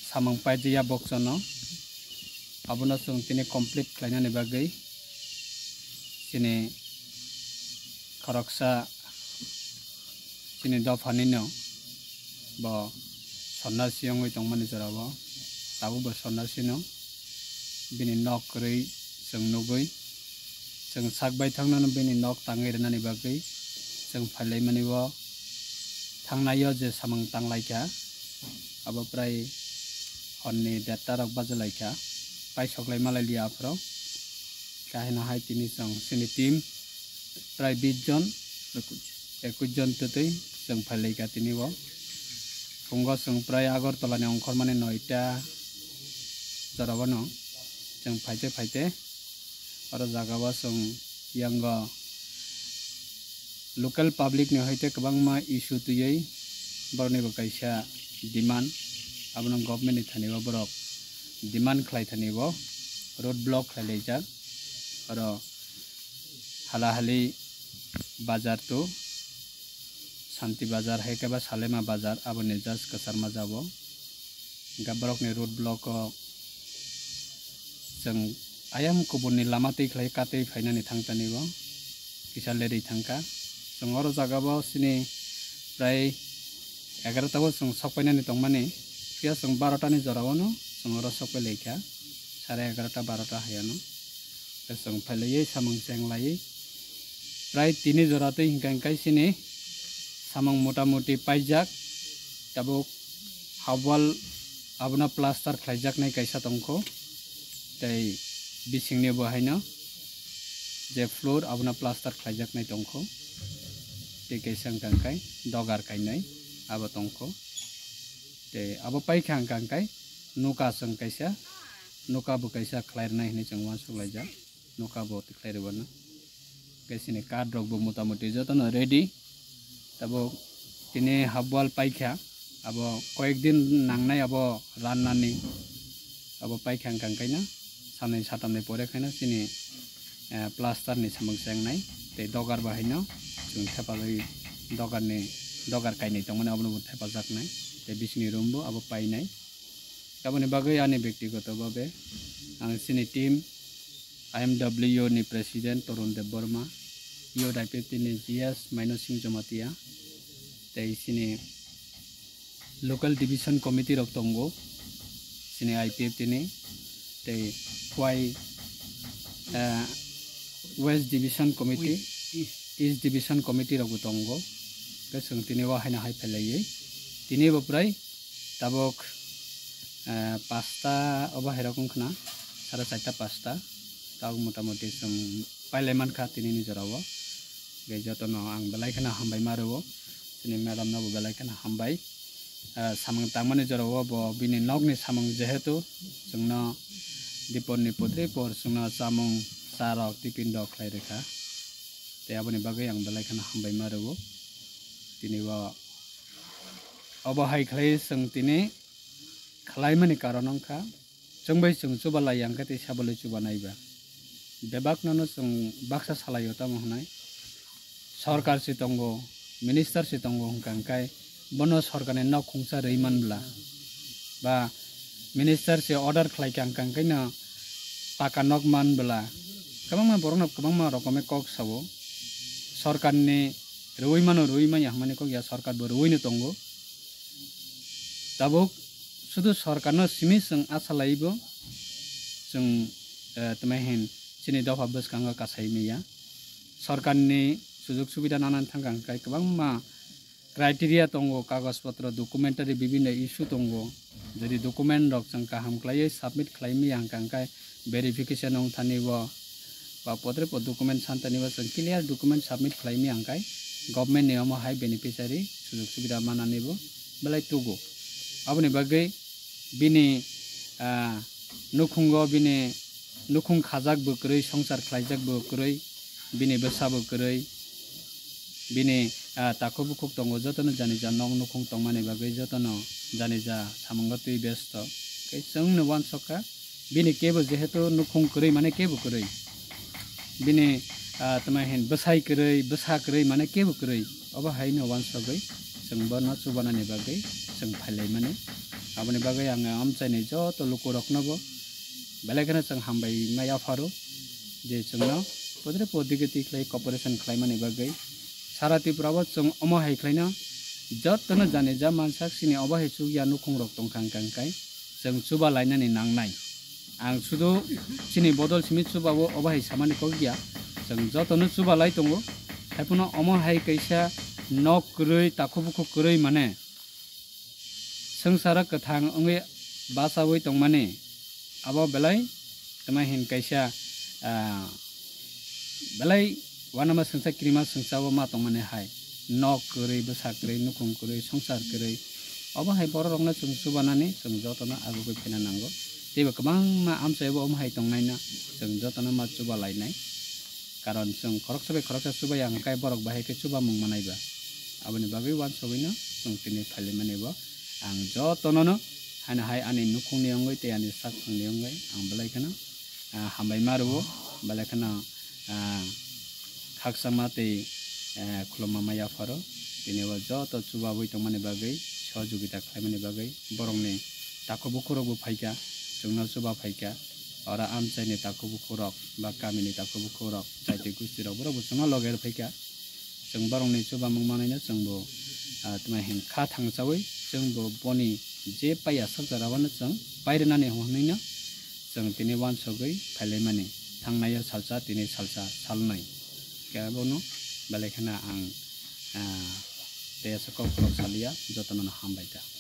samang paijiya boksono abono sung tini complete khlainani bagui sini khoroksa sini dophanino bo sonnasi yongoi tongmani jorabo tabu bo sonnasi no bini nok rei sung nugui sung sakbai thangnano bini nok tangai renani bagui sung phalai mani bo thangnayo je samang tanglaika abo prai honni 1:30 rok bajalaika pai soklai malai liya afro kahina hai tini song sini team prai 20 jon 21 jon tutui sung phalai ka tini bo pungo sung prai Agartala ni ongkhormani 9ta jarabano sung phaite aro jagao sung yanga local public ni hoite kabangma issue tuyei borni bo kaisa demand abono government ni thanibo borok demand khlai thanibo road block khlai jak aro halahali bazar tu Shanti bazar hai keba Salema bazar abo nejas kasarma jabo gabrok ni road block jeng ayam kubuni lama tei khlai katei phainani thangtani bo kisa leri thangka songoro jagabo sini prai 11 ta bo song sokpainani tongmani pia song 12 ta ni jorao no songoro sokpai leikha 11:30 12 ta hayano song phailei samang chenglai prai 3 jora tei hingkai sini samang motamoti paijak tabo hawal abona plaster khlaijak nai kaisa tongko tei bisingni bo haino je floor abona plaster khlaijak nai tongko tei kaisa hingkai dogar kainai abo tongko tei abo paikha hingkai nuka sung kaisa nuka bo kaisa khlairnai hini changwa sulaijak nuka bo tikhlairibana kaisini card rok bo motamoti jotono ready tabo tini habwal paikha abo koyekdin nangnai abo rannani abo paikha hingkai sanai satamni pore khaina sini plaster ni samang chengnai tei dogar bahaino chung thepalai dogar kainai tongmani abono thepajaknai tei bisini room bo abo painai taboni bagui ani ব্যক্তিগত ভাবে ang sini team IMWO ni president Torun Dev Burma UDIPT ni GS Mainosing Jomatia tei sini local division committee rok tongo sini IPFT ni tei Kwai West division committee East division committee rok tongo ke sung tini wa haina hai phelai tini bo prai tabok 5টা oba herokum khna 4:30 5টা taw motamoti sung paileman kha tini ni jorao ge jotono ang belai khana hambai maruo sini madam na bo belai khana hambai samang tangmani jorao bo bini nokni samang jehetu sungna dipon ni putri por sungna samung sarok tipin dok khlai rekha te aboni bagai ang belai khana hambai maruo tini wa oba hai khlai sung tini khlaimani karonong kha chungbai chung chubala yangka te sabole chubanaiba bebak nono chung baksa salayo tamo hnai sarkar si tongo minister si tongo hungkangkai bono sarkane nok khungsa reimanbla ba minister si order khlai kangkangkai na paka nok manbla kabangma borong kabangma rokome kok sabo sarkar ni ruimani hamani kok ya sarkar bo ruini tongo tabuk sudu sarkarno simi sung asalaibo sung temahin sini dofa bus kanga kasai miya sarkarni sujog subida nanan thangkangkai kabangma criteria tongo kagos potro documentary bibinno issue tongo jodi document rok sung kaham khlai submit khlaimi hangkangkai verification ong thanibo ba potre po document santanibo sung clear document submit khlaimi hangkai government niyamo hai beneficiary sujog subida mananibo belai tugo aboni bagai bini nukhungo bini nukhung khajak bo kroi songchar khlaijak bo kroi bini besa bo kroi bini tako bukhuk tongo jotono jani ja nok nukhung tongmani bagai jotono jani ja samango tui besto kai chung no wan soka bini kebo jehetu nukhung kroi mane kebo kroi bini temahin besai kroi besa kroi mane kebo kroi oba hai no wan sogai chung bo no chubana ni bagai chung phalai mane aboni bagai ang amchaini joto lukuroknobo belekana chang hambai maya faru je chungno podre podigati khlai cooperation khlaimani bagai sara tiprabo chung omo hai khlaina jotono jane ja mansak sini obahi chugya nukung rok tongkang kangkai chung chuba lainani nangnai ang sudu sini bodol simi chubawo obahi samani kogya chung jotono chuba lai tongo haipuno omo hai kaisa nok krui takubuku krui mane sengsara kathang onge basawoi tongmani abo belai tama hin kaisa belai wanama sengsa krima sengsawo ma tongmani hai nok krui basa krui nukung krui songsar krui obo hai boro rokna chung subanani chung jotono agugoi phena nango tebo kabang ma amchaibo omo hai tongnaina chung jotono ma chuba lainai karon chung khoroksa subaya angkai borok bahai ke chuba mung manaiba aboni bagai wan sobino chung tini phalimanebo ang jotono no hana hai ani nukung ni ongoi te ani sak ni ongoi ang belai kana hambai marubo belai kana khaksama te khuloma maya faro tinibo joto chuba boi tongmani bagai sahojogita khlaimani bagai borokni tako bukurok bo phaika chungno chuba phaika ora amchaini tako bukurok ba kamini tako bukurok jaite gustirok borok chungno loger phaika chung borokni chuba mung manaina chungbo tuma hin kha thangchawi chungbo boni je paya sakjarabano chung pairnani honnaina chung tini wansogoi phailaimani thangnaya salsa tini salsa salnai kabono belekhana ang te sakok salia jotono hambaita